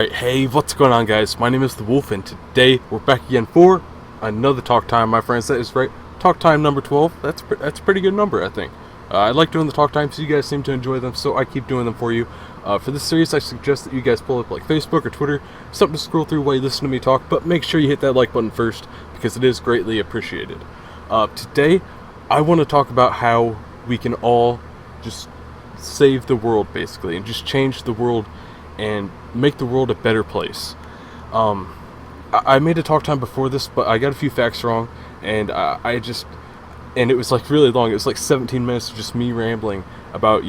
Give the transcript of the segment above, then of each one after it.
Alright, hey, what's going on, guys? My name is The Wolf, and today we're back again for another talk time, my friends. That is right, talk time number 12. That's a pretty good number, I think. I like doing the talk times, so you guys seem to enjoy them, so I keep doing them for you. For this series, I suggest that you guys pull up like Facebook or Twitter, something to scroll through while you listen to me talk, but make sure you hit that like button first, because it is greatly appreciated. Today, I want to talk about how we can all just save the world, basically, and just change the world and make the world a better place. I made a talk time before this, but I got a few facts wrong, and and it was like really long. It was like 17 minutes of just me rambling about,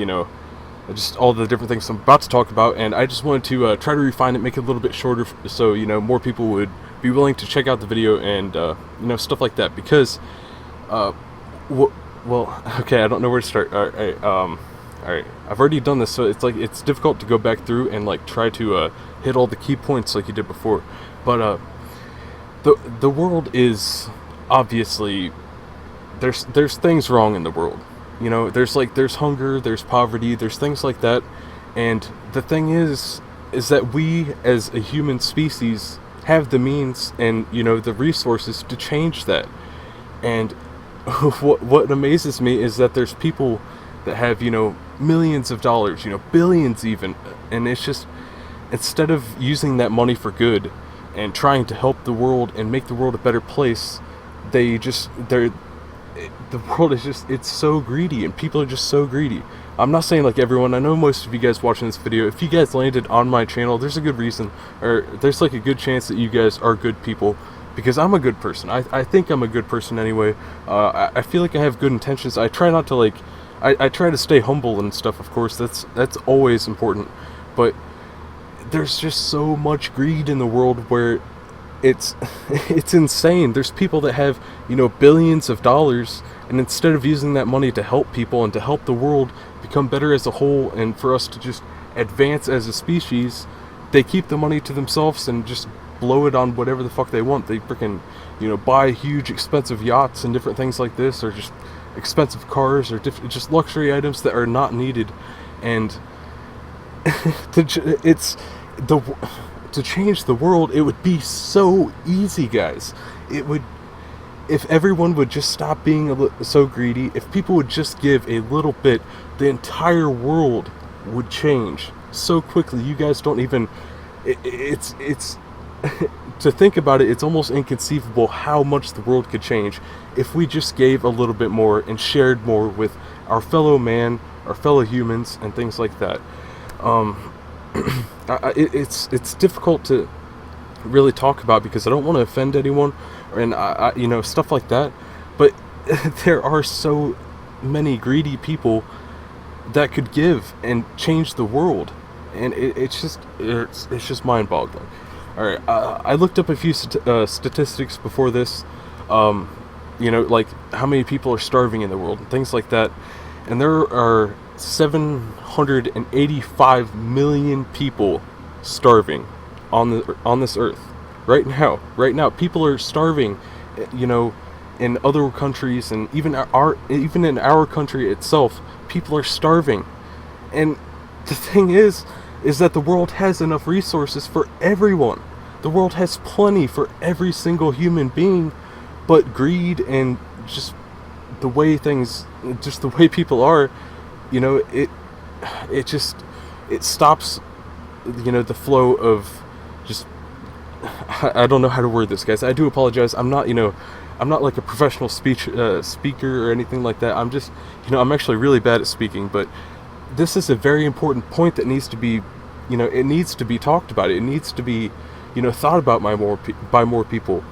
just all the different things I'm about to talk about, and I just wanted to try to refine it, make it a little bit shorter, so, more people would be willing to check out the video and, stuff like that, because, well, okay, I don't know where to start. Alright, I've already done this, so it's difficult to go back through and try to hit all the key points like you did before. But the world is obviously there's things wrong in the world. There's hunger, there's poverty, there's things like that. And the thing is that we as a human species have the means and the resources to change that. And what amazes me is that there's people that have millions of dollars, billions even, and it's just, instead of using that money for good and trying to help the world and make the world a better place, the world is just, it's so greedy, and people are just so greedy. I'm not saying everyone. I know most of you guys watching this video, if you guys landed on my channel, there's a good reason, or there's a good chance that you guys are good people, because I'm a good person. I think I'm a good person anyway. I feel like I have good intentions. I try not to I try to stay humble and stuff, of course, that's always important, but there's just so much greed in the world where it's insane. There's people that have, billions of dollars, and instead of using that money to help people and to help the world become better as a whole and for us to just advance as a species, they keep the money to themselves and just blow it on whatever the fuck they want. They freaking, buy huge expensive yachts and different things like this, or just expensive cars, or just luxury items that are not needed. And to change the world, it would be so easy, guys. It would, if everyone would just stop being so greedy. If people would just give a little bit, the entire world would change so quickly. You guys don't even, it's to think about it, it's almost inconceivable how much the world could change if we just gave a little bit more and shared more with our fellow man, our fellow humans, and things like that. It's difficult to really talk about because I don't want to offend anyone, and stuff like that. But there are so many greedy people that could give and change the world, and it's just mind-boggling. Alright, I looked up a few statistics before this, how many people are starving in the world and things like that, and there are 785 million people starving on this earth right now. Right now, people are starving, in other countries, and even in our country itself, people are starving. And the thing is that the world has enough resources for everyone. The world has plenty for every single human being, but greed and just the way people are, it stops, the flow of just, I don't know how to word this, guys. I do apologize. I'm not like a professional speaker or anything like that. I'm just, I'm actually really bad at speaking, but this is a very important point that needs to be, it needs to be talked about. It needs to be, thought about by more people.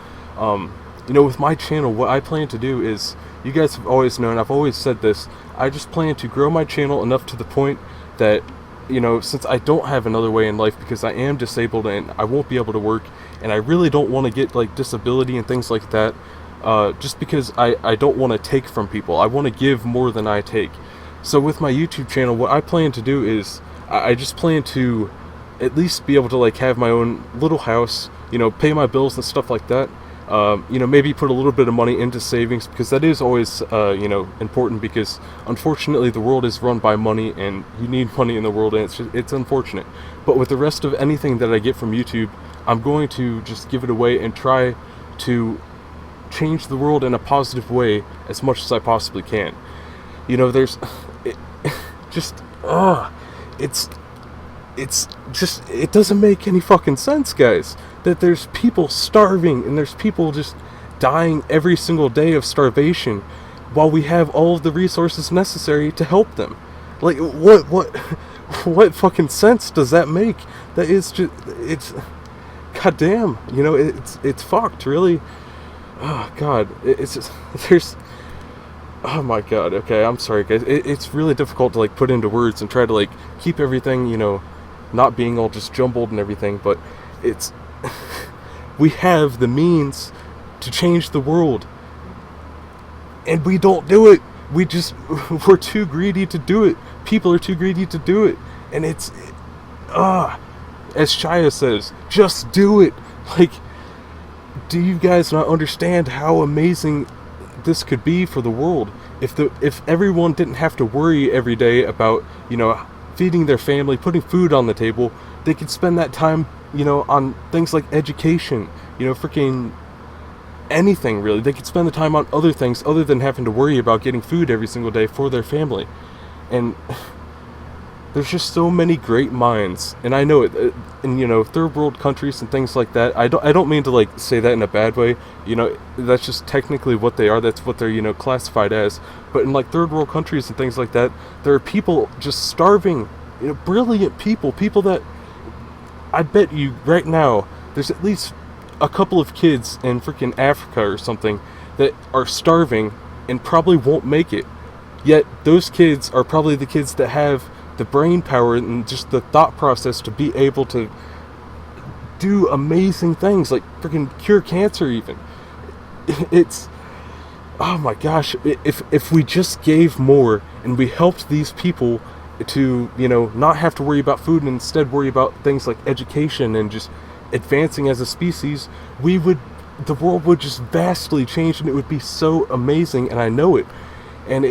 With my channel, what I plan to do is, you guys have always known, I've always said this, I just plan to grow my channel enough to the point that, since I don't have another way in life because I am disabled and I won't be able to work, and I really don't want to get disability and things like that, just because I don't want to take from people. I want to give more than I take. So with my YouTube channel, what I plan to do is, I just plan to at least be able to have my own little house, pay my bills and stuff like that. maybe put a little bit of money into savings, because that is always, important, because unfortunately the world is run by money, and you need money in the world, and it's unfortunate. But with the rest of anything that I get from YouTube, I'm going to just give it away and try to change the world in a positive way as much as I possibly can. There's it, just it doesn't make any fucking sense, guys, that there's people starving and there's people just dying every single day of starvation while we have all of the resources necessary to help them. Like, what fucking sense does that make? That is just, it's goddamn, it's fucked, really. Oh god, it's just, there's, oh my god. Okay, I'm sorry, guys. It's really difficult to put into words and try to keep everything, not being all just jumbled and everything, but it's we have the means to change the world, and we don't do it. We're too greedy to do it. People are too greedy to do it, and it's as Shia says, just do it. Do you guys not understand how amazing this could be for the world if everyone didn't have to worry every day about feeding their family, putting food on the table? They could spend that time on things like education, freaking anything, really. They could spend the time on other things other than having to worry about getting food every single day for their family. And there's just so many great minds, and I know it in third world countries and things like that. I don't mean to say that in a bad way. That's just technically what they are. That's what they're classified as. But in third world countries and things like that, there are people just starving. Brilliant people that I bet you right now there's at least a couple of kids in freaking Africa or something that are starving and probably won't make it. Yet those kids are probably the kids that have the brain power and just the thought process to be able to do amazing things, like freaking cure cancer even. It's, oh my gosh, if we just gave more and we helped these people to not have to worry about food and instead worry about things like education and just advancing as a species, the world would just vastly change, and it would be so amazing, and I know it. And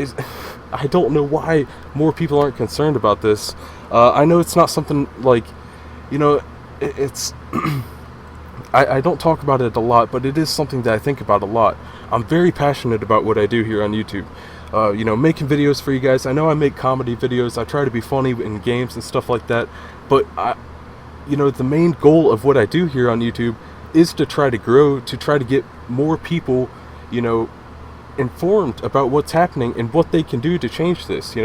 I don't know why more people aren't concerned about this. I know it's not something it's I don't talk about it a lot, but it is something that I think about a lot. I'm very passionate about what I do here on YouTube. Making videos for you guys. I know I make comedy videos. I try to be funny in games and stuff like that. But the main goal of what I do here on YouTube is to try to grow, to try to get more people, informed about what's happening and what they can do to change this.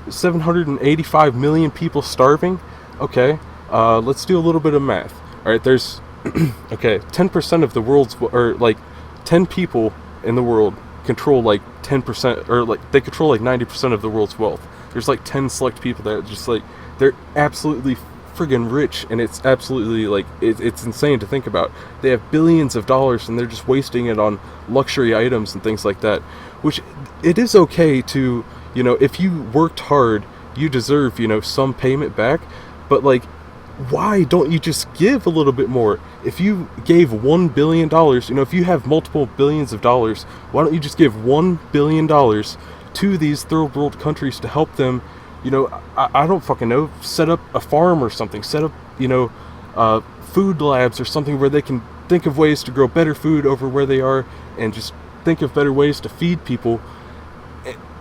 785 million people starving. Okay, let's do a little bit of math. All right, there's okay, 10% of the world's, or 10 people in the world control 10%, or they control 90% of the world's wealth. There's 10 select people that are just they're absolutely friggin' rich, and it's absolutely it's insane to think about. They have billions of dollars and they're just wasting it on luxury items and things like that, which it is okay to, if you worked hard, you deserve, some payment back. But why don't you just give a little bit more? If you gave $1 billion, if you have multiple billions of dollars, why don't you just give $1 billion to these third world countries to help them? I don't fucking know, set up a farm or something, set up, food labs or something where they can think of ways to grow better food over where they are, and just think of better ways to feed people.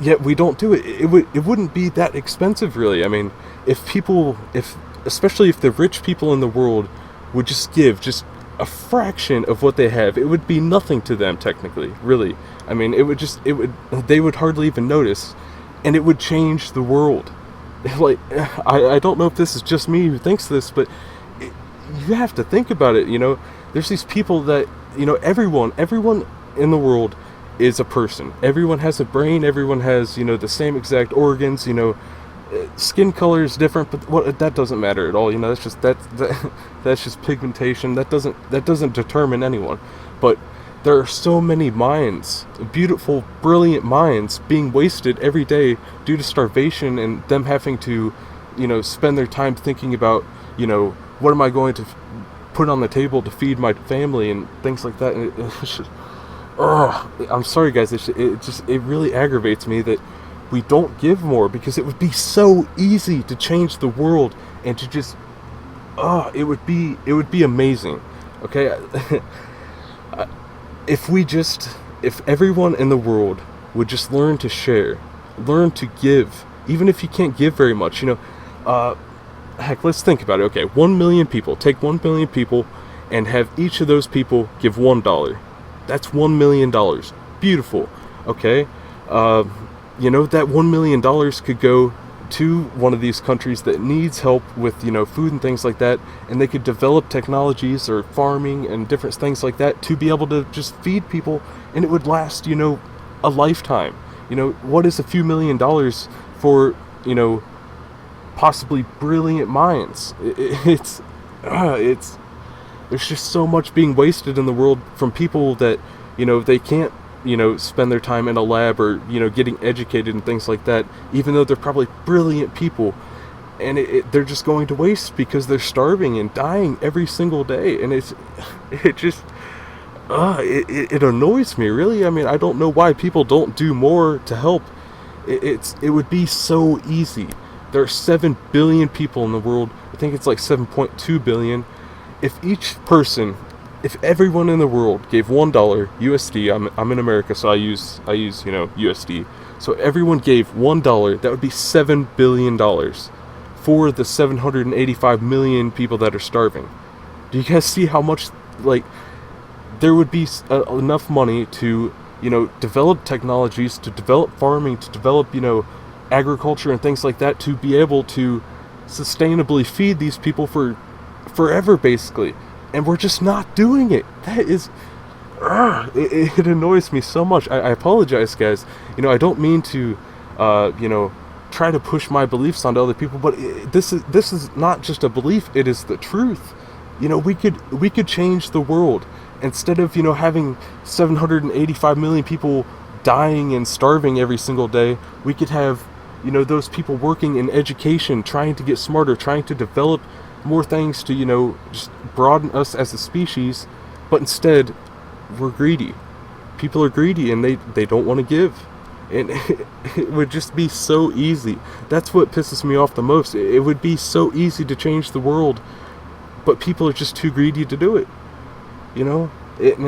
Yet we don't do it. It wouldn't be that expensive, really. I mean, especially if the rich people in the world would just give just a fraction of what they have, it would be nothing to them, technically, really. I mean, they would hardly even notice. And it would change the world. I don't know if this is just me who thinks this, but you have to think about it. There's these people that, everyone in the world is a person. Everyone has a brain. Everyone has, the same exact organs. Skin color is different, but that doesn't matter at all. That's just pigmentation. That doesn't determine anyone. But there are so many minds, beautiful, brilliant minds, being wasted every day due to starvation and them having to, spend their time thinking about, what am I going to put on the table to feed my family and things like that. And it's just, I'm sorry, guys. It really aggravates me that we don't give more, because it would be so easy to change the world and to just, it would be amazing. Okay, if everyone in the world would just learn to share, learn to give, even if you can't give very much, heck, let's think about it. Okay, 1 million people. Take 1 million people and have each of those people give $1. That's $1 million. Beautiful. Okay, that $1 million could go to one of these countries that needs help with, food and things like that, and they could develop technologies or farming and different things like that to be able to just feed people, and it would last, a lifetime. What is a few $1,000,000 for, possibly brilliant minds? It's there's just so much being wasted in the world from people that, they can't, spend their time in a lab or, getting educated and things like that, even though they're probably brilliant people, and they're just going to waste because they're starving and dying every single day. And it annoys me, really. I mean, I don't know why people don't do more to help. It would be so easy. There are 7 billion people in the world. I think it's like 7.2 billion. If everyone in the world gave $1 USD, I'm in America, so I use USD. So everyone gave $1, that would be $7 billion for the 785 million people that are starving. Do you guys see how much, there would be enough money to, develop technologies, to develop farming, to develop, agriculture and things like that, to be able to sustainably feed these people for forever, basically. And we're just not doing it. That is, it annoys me so much. I apologize, guys. I don't mean to, try to push my beliefs onto other people, but this is not just a belief. It is the truth. We could change the world. Instead of, having 785 million people dying and starving every single day, we could have, those people working in education, trying to get smarter, trying to develop more things to, just broaden us as a species. But instead, we're greedy. People are greedy, and they don't want to give. And it would just be so easy. That's what pisses me off the most. It would be so easy to change the world, but people are just too greedy to do it. It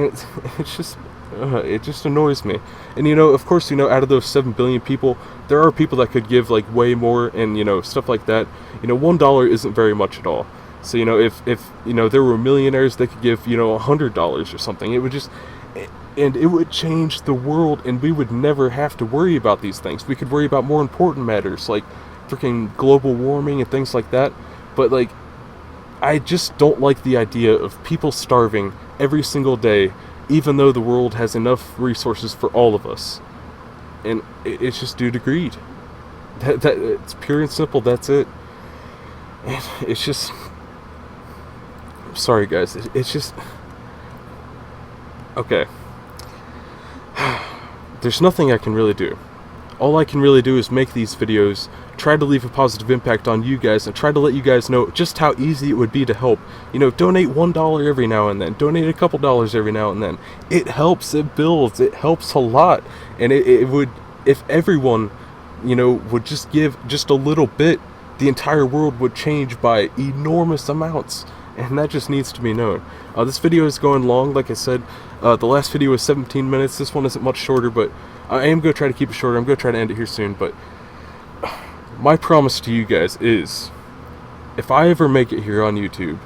just annoys me. And of course, out of those 7 billion people, there are people that could give way more and stuff like that. $1 isn't very much at all. So if there were millionaires that could give $100 or something, it would change the world, and we would never have to worry about these things. We could worry about more important matters like freaking global warming and things like that. But I just don't like the idea of people starving every single day, even though the world has enough resources for all of us. And it's just due to greed. That it's pure and simple. That's it. And it's just, I'm sorry, guys. It's just, okay. There's nothing I can really do. All I can really do is make these videos, try to leave a positive impact on you guys, and try to let you guys know just how easy it would be to help. Donate $1 every now and then. Donate a couple dollars every now and then. It helps. It builds. It helps a lot. And it would, if everyone, would just give just a little bit, the entire world would change by enormous amounts. And that just needs to be known. This video is going long, like I said. The last video was 17 minutes. This one isn't much shorter, but I am going to try to keep it shorter. I'm going to try to end it here soon, but my promise to you guys is, if I ever make it here on YouTube,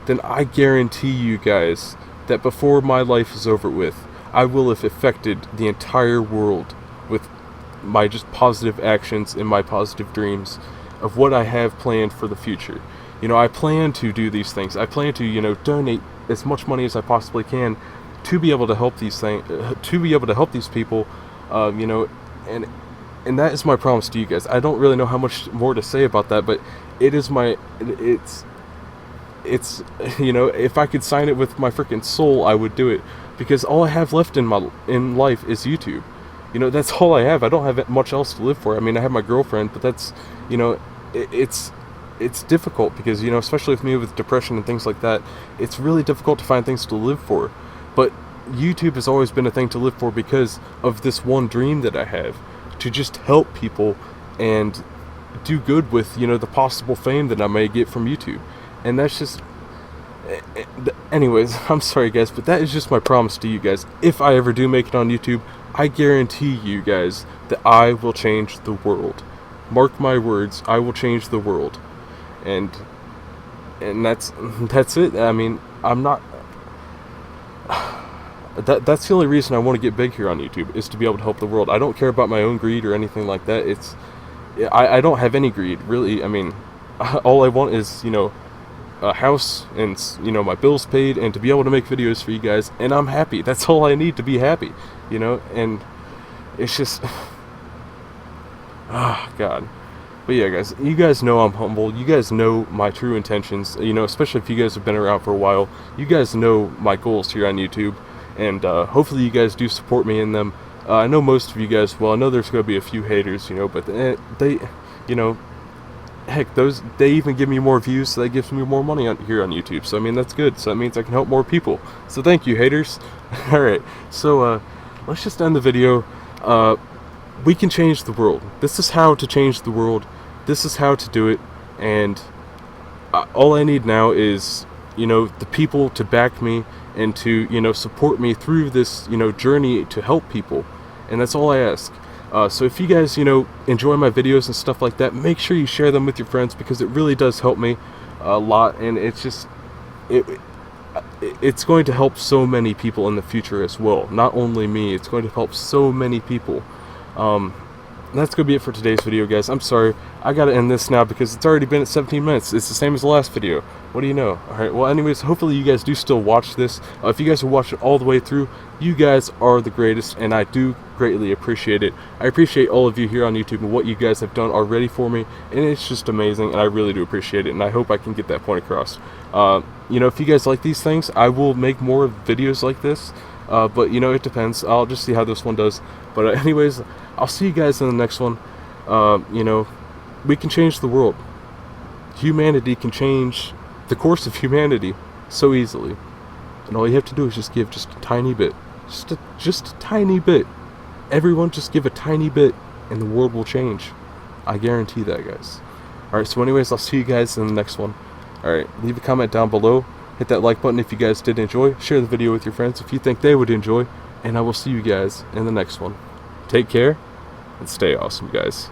then I guarantee you guys that before my life is over with, I will have affected the entire world with my just positive actions and my positive dreams of what I have planned for the future. I plan to do these things. I plan to, donate as much money as I possibly can to be able to help these things, to be able to help these people, and that is my promise to you guys. I don't really know how much more to say about that, but it's if I could sign it with my freaking soul, I would do it, because all I have left in life is YouTube. That's all I have. I don't have much else to live for. I mean, I have my girlfriend, but that's, it's difficult because, you know, especially with me with depression and things like that, it's really difficult to find things to live for. But YouTube has always been a thing to live for because of this one dream that I have, to just help people and do good with, you know, the possible fame that I may get from YouTube. And that's just, anyways, I'm sorry guys, but that is just my promise to you guys. If I ever do make it on YouTube, I guarantee you guys that I will change the world. Mark my words, I will change the world. And that's it. I mean, I'm not that's the only reason I want to get big here on YouTube, is to be able to help the world. I don't care about my own greed or anything like that. I don't have any greed, really. I mean, all I want is, you know, a house and, you know, my bills paid, and to be able to make videos for you guys, and I'm happy. That's all I need to be happy, you know. And it's just ah, God. But yeah, guys, you guys know I'm humble. You guys know my true intentions, you know, especially if you guys have been around for a while. You guys know my goals here on YouTube, and hopefully you guys do support me in them. I know most of you guys, well, I know there's going to be a few haters, you know, but they, you know, heck, they even give me more views, so that gives me more money here on YouTube. So I mean, that's good. So that means I can help more people. So thank you, haters. All right, so let's just end the video. We can change the world. This is how to change the world. This is how to do it. And all I need now is, you know, the people to back me and to, you know, support me through this, you know, journey to help people. And that's all I ask. So if you guys, you know, enjoy my videos and stuff like that, make sure you share them with your friends, because it really does help me a lot. And it's just, it's going to help so many people in the future as well. Not only me, it's going to help so many people. That's going to be it for today's video, guys. I'm sorry, I got to end this now because it's already been at 17 minutes. It's the same as the last video. What do you know? Alright, well anyways, hopefully you guys do still watch this. If you guys are watching all the way through, you guys are the greatest, and I do greatly appreciate it. I appreciate all of you here on YouTube and what you guys have done already for me, and it's just amazing, and I really do appreciate it, and I hope I can get that point across. You know, if you guys like these things, I will make more videos like this. But you know, it depends. I'll just see how this one does. But anyways, I'll see you guys in the next one. You know, we can change the world. Humanity can change the course of humanity so easily. And all you have to do is just give just a tiny bit. Just a tiny bit. Everyone just give a tiny bit, and the world will change. I guarantee that, guys. Alright, so anyways, I'll see you guys in the next one. Alright, leave a comment down below. Hit that like button if you guys did enjoy. Share the video with your friends if you think they would enjoy. And I will see you guys in the next one. Take care and stay awesome, guys.